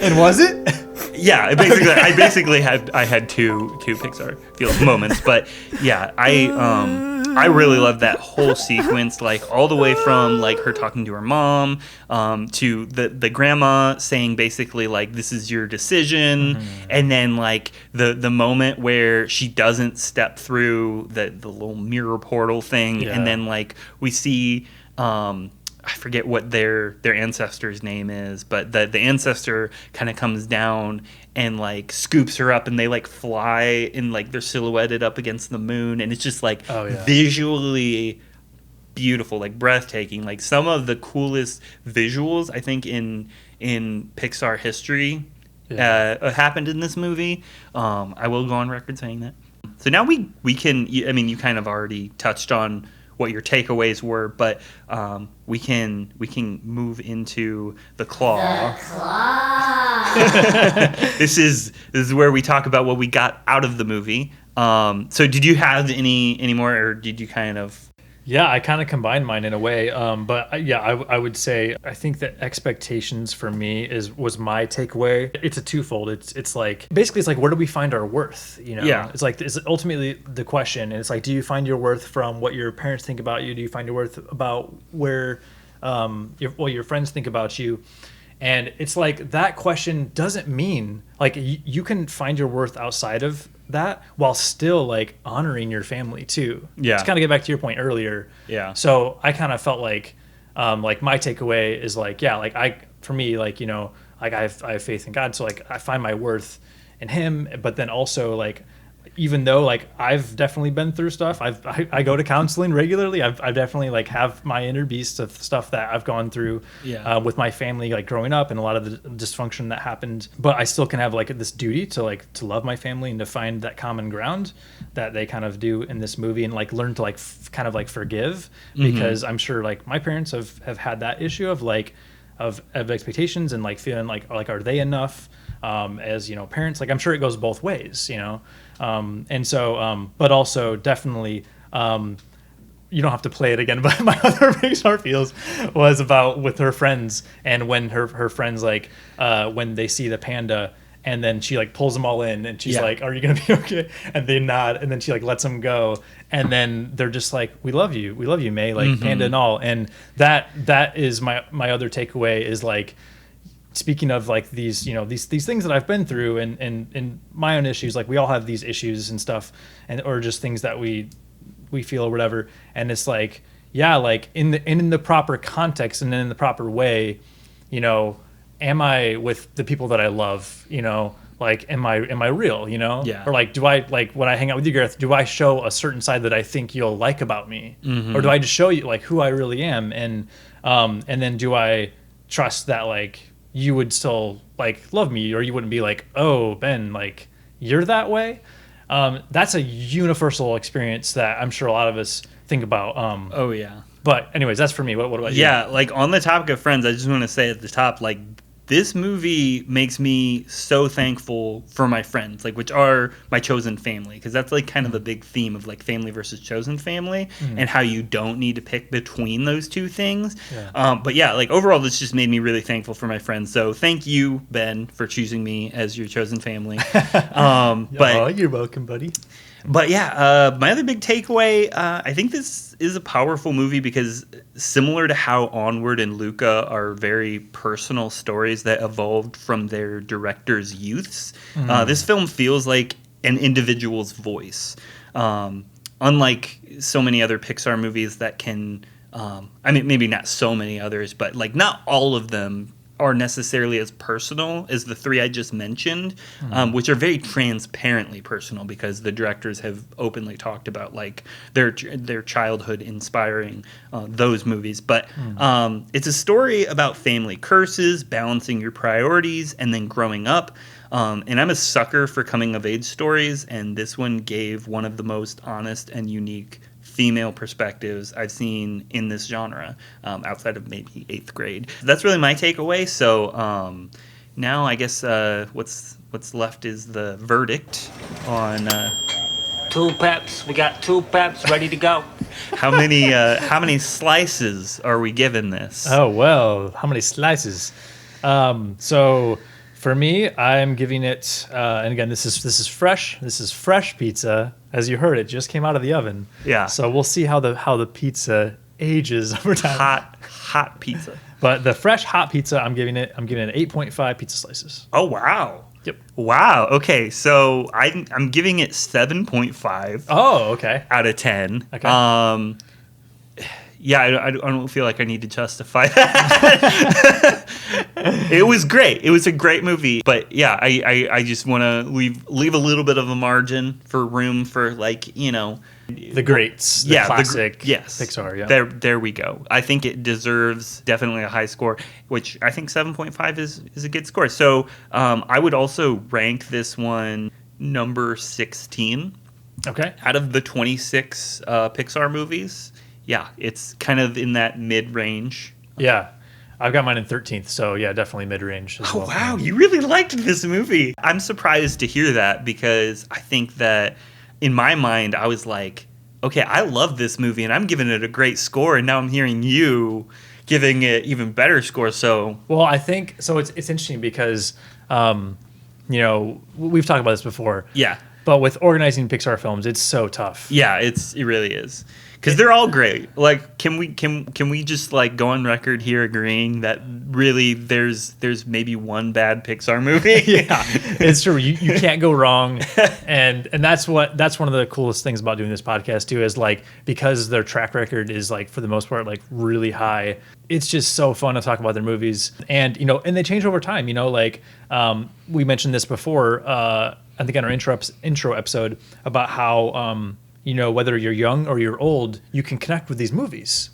And was it?
Yeah, I basically had two Pixar feels moments, but yeah, I really love that whole sequence, like all the way from like her talking to her mom, to the grandma saying basically like, this is your decision, and then like the moment where she doesn't step through the little mirror portal thing, and then like we see I forget what their ancestor's name is, but the ancestor kind of comes down and like scoops her up, and they like fly, and like they're silhouetted up against the moon, and it's just like visually beautiful, like breathtaking, like some of the coolest visuals I think in Pixar history happened in this movie. I will go on record saying that. So now we can, I mean, you kind of already touched on what your takeaways were, but we can move into the claw. The claw. This is where we talk about what we got out of the movie. So did you have any more, or did you kind of?
Yeah, I kind of combined mine in a way, but I would say I think that expectations for me was my takeaway. It's a twofold. It's like basically it's like, where do we find our worth? You know, it's like it's ultimately the question, and it's like, do you find your worth from what your parents think about you? Do you find your worth about where what your friends think about you? And it's like that question doesn't mean like you can find your worth outside of that while still like honoring your family too. To kind of get back to your point earlier. So I kind of felt like my takeaway is like, for me, like, you know, like I have faith in God, so like I find my worth in Him, but then also like, even though like I've definitely been through stuff, I go to counseling regularly. I've definitely like have my inner beast of stuff that I've gone through with my family, like growing up, and a lot of the dysfunction that happened. But I still can have like this duty to love my family and to find that common ground that they kind of do in this movie, and like learn to like kind of like forgive, because I'm sure like my parents have had that issue of like of expectations and like feeling like are they enough as, you know, parents. Like I'm sure it goes both ways, you know. And so, but also definitely, you don't have to play it again, but my other Pixar feels was about with her friends, and when her friends, like, when they see the panda, and then she like pulls them all in, and she's like, are you going to be okay? And they nod, and then she like lets them go. And then they're just like, we love you, May, like panda and all. And that is my other takeaway is like, speaking of like these, you know, these things that I've been through and my own issues, like we all have these issues and stuff, and or just things that we feel or whatever. And it's like, like in the proper context and in the proper way, you know, am I with the people that I love, you know, like, am I real, you know? Or like, do I, like when I hang out with you, Gareth, do I show a certain side that I think you'll like about me? Or do I just show you like who I really am? And then do I trust that like, you would still like love me, or you wouldn't be like, oh, Ben, like you're that way. That's a universal experience that I'm sure a lot of us think about. But anyways, that's for me. What about you?
Like on the topic of friends, I just want to say at the top, like this movie makes me so thankful for my friends, like which are my chosen family, because that's like kind of a big theme of like family versus chosen family, and how you don't need to pick between those two things. But like overall, this just made me really thankful for my friends. So thank you, Ben, for choosing me as your chosen family.
But you're welcome, buddy.
But yeah, my other big takeaway, I think this is a powerful movie because similar to how Onward and Luca are very personal stories that evolved from their directors' youths, this film feels like an individual's voice. Unlike so many other Pixar movies that can, I mean, maybe not so many others, but like not all of them are necessarily as personal as the three I just mentioned, which are very transparently personal because the directors have openly talked about like their childhood inspiring those movies. But it's a story about family curses, balancing your priorities, and then growing up. And I'm a sucker for coming of age stories, and this one gave one of the most honest and unique female perspectives I've seen in this genre, outside of maybe 8th grade. That's really my takeaway. So now I guess what's left is the verdict on
2 peps. We got 2 peps ready to go.
how many slices are we giving this?
Oh, well, how many slices? So for me, I'm giving it, and again, this is fresh. This is fresh pizza. As you heard, it just came out of the oven.
Yeah.
So we'll see how the pizza ages over time.
Hot pizza.
But the fresh hot pizza, I'm giving it 8.5 pizza slices.
Oh wow.
Yep.
Wow. Okay, so I'm giving it 7.5.
Oh, okay.
Out of 10.
Okay.
Yeah, I don't feel like I need to justify that. It was great. It was a great movie. But yeah, I just want to leave a little bit of a margin for room for like,
the greats, the classic Pixar. Yeah.
There we go. I think it deserves definitely a high score, which I think 7.5 is a good score. So I would also rank this one number 16.
Okay.
Out of the 26 Pixar movies. Yeah, it's kind of in that mid-range.
Yeah. I've got mine in 13th, so yeah, definitely mid-range as well.
Oh, wow, you really liked this movie. I'm surprised to hear that because I think that in my mind, I was like, okay, I love this movie and I'm giving it a great score, and now I'm hearing you giving it even better score, so... Well,
I think, so it's interesting because, we've talked about this before.
Yeah.
But with organizing Pixar films, it's so tough.
Yeah, it really is. Because they're all great. Like, can we just like go on record here agreeing that really there's maybe one bad Pixar movie?
Yeah, it's true. You can't go wrong, and that's one of the coolest things about doing this podcast too. Is like because their track record is like for the most part like really high. It's just so fun to talk about their movies, and and they change over time. We mentioned this before. I think on our intro episode about how. Whether you're young or you're old, you can connect with these movies.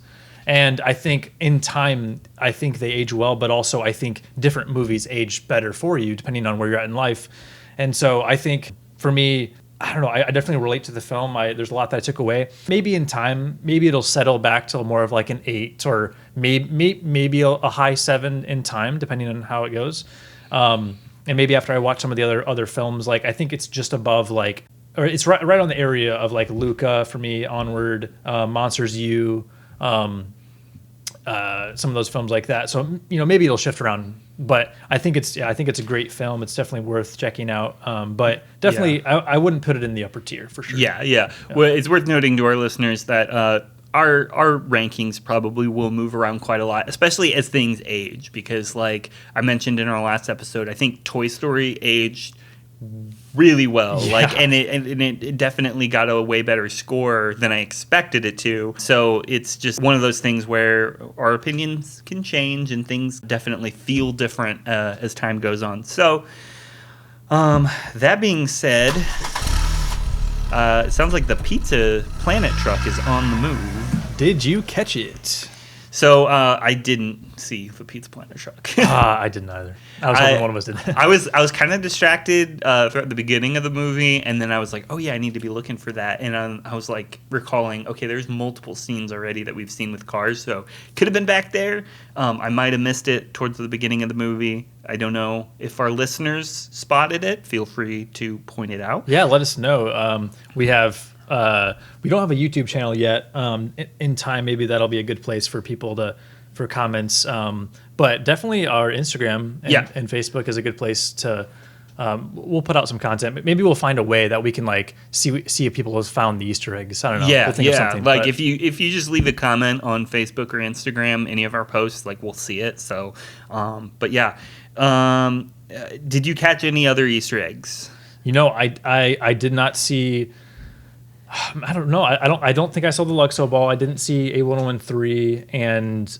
And I think in time, I think they age well, but also I think different movies age better for you depending on where you're at in life. And so I think for me, I don't know, I definitely relate to the film. There's a lot that I took away. Maybe in time, maybe it'll settle back to more of like an 8 or maybe a high 7 in time, depending on how it goes. And maybe after I watch some of the other films, like I think it's just above like, or it's right on the area of like Luca for me, Onward, Monsters U, some of those films like that. So maybe it'll shift around, but I think it's a great film. It's definitely worth checking out. But definitely, I wouldn't put it in the upper tier for sure.
Yeah. Well, it's worth noting to our listeners that our rankings probably will move around quite a lot, especially as things age. Because like I mentioned in our last episode, I think Toy Story aged really well, and it definitely got a way better score than I expected it to. So it's just one of those things where our opinions can change and things definitely feel different as time goes on. So that being said, it sounds like the Pizza Planet truck is on the move.
Did you catch it?
So I didn't see the Pizza Planet truck.
I didn't either. I was hoping one of us did.
I was kind of distracted throughout the beginning of the movie, and then I was like, oh yeah, I need to be looking for that. And I was like recalling, okay, there's multiple scenes already that we've seen with cars, so could have been back there. I might have missed it towards the beginning of the movie. I don't know if our listeners spotted it. Feel free to point it out.
Yeah, let us know. We don't have a YouTube channel yet. In time, maybe that'll be a good place for people for comments. But definitely our Instagram and Facebook is a good place to we'll put out some content. But maybe we'll find a way that we can like see if people have found the Easter eggs. I don't know.
Yeah,
We'll think of
yeah.
something,
Like
but-
if you just leave a comment on Facebook or Instagram, any of our posts, like we'll see it. So, but yeah. Did you catch any other Easter eggs?
I did not see. I don't know. I don't think I saw the Luxo ball. I didn't see A113 and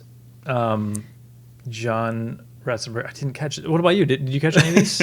John Ratzenberg. I didn't catch it. What about you? Did you catch any of these?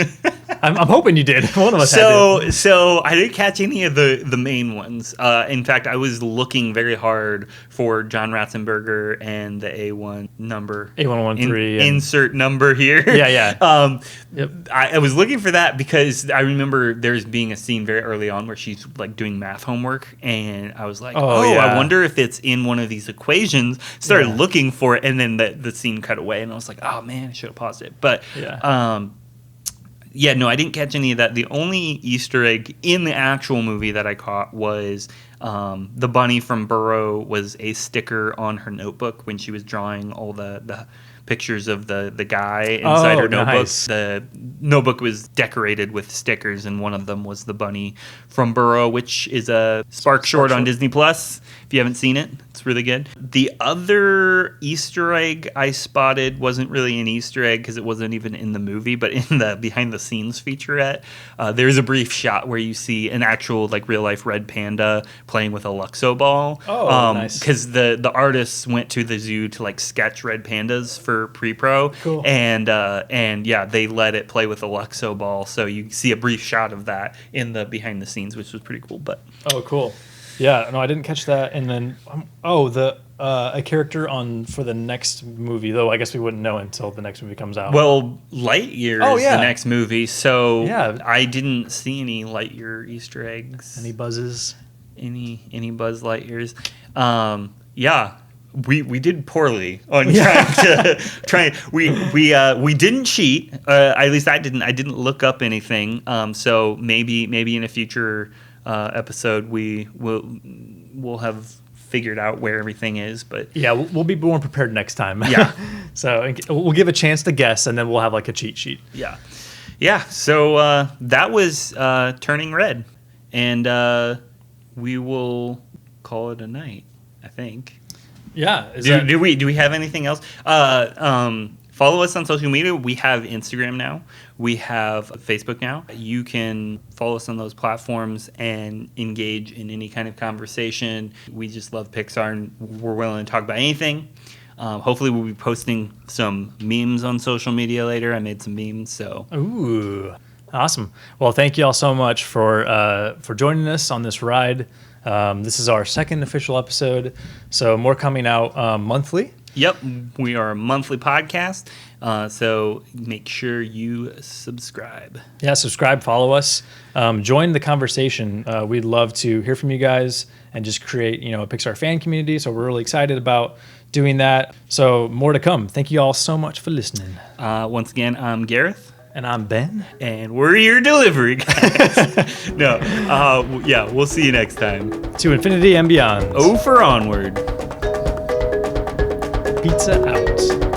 I'm hoping you did. One of us had to.
So I didn't catch any of the main ones. In fact, I was looking very hard for John Ratzenberger and the A1 number.
A113.
Insert number here.
Yeah. Yep.
I was looking for that because I remember there's being a scene very early on where she's like doing math homework, and I was like,
Oh, yeah.
I wonder if it's in one of these equations. Started
Yeah.
looking for it, and then the scene cut away, and I was like, oh man, I should have paused it. But yeah, no, I didn't catch any of that. The only Easter egg in the actual movie that I caught was the bunny from Burrow was a sticker on her notebook when she was drawing all the pictures of the guy inside her notebook.
Nice.
The notebook was decorated with stickers, and one of them was the bunny from Burrow, which is a Spark short on Disney Plus. If you haven't seen it, it's really good. The other Easter egg I spotted wasn't really an Easter egg because it wasn't even in the movie, but in the behind the scenes featurette, there's a brief shot where you see an actual like real life red panda playing with a Luxo ball.
Oh, nice.
Because the artists went to the zoo to like sketch red pandas for pre-pro.
Cool.
And yeah, they let it play with a Luxo ball, so you see a brief shot of that in the behind the scenes, which was pretty cool. But
Oh, cool. Yeah, no, I didn't catch that. And then, a character for the next movie, though I guess we wouldn't know until the next movie comes out.
well, Lightyear
Oh,
is
yeah.
the next movie, so
Yeah.
I didn't see any Lightyear Easter eggs.
Any buzzes?
Any Buzz Lightyears? Yeah. We did poorly on trying. We didn't cheat. At least I didn't. I didn't look up anything. So maybe in a future episode we'll have figured out where everything is. But
Yeah, we'll be more prepared next time.
Yeah.
So we'll give a chance to guess, and then we'll have like a cheat sheet.
yeah. So that was Turning Red, and we will call it a night, I think.
Yeah.
Do we have anything else? Follow us on social media. We have Instagram now. We have Facebook now. You can follow us on those platforms and engage in any kind of conversation. We just love Pixar, and we're willing to talk about anything. Hopefully we'll be posting some memes on social media later. I made some memes, so.
Ooh, awesome. Well, thank you all so much for joining us on this ride. This is our second official episode, so more coming out monthly.
Yep, we are a monthly podcast, so make sure you subscribe.
Yeah, subscribe, follow us, join the conversation. We'd love to hear from you guys and just create, a Pixar fan community. So we're really excited about doing that. So more to come. Thank you all so much for listening.
Once again, I'm Gareth.
And I'm Ben.
And we're your delivery guys. No, yeah, we'll see you next time.
To infinity and beyond.
For Onward.
Pizza out.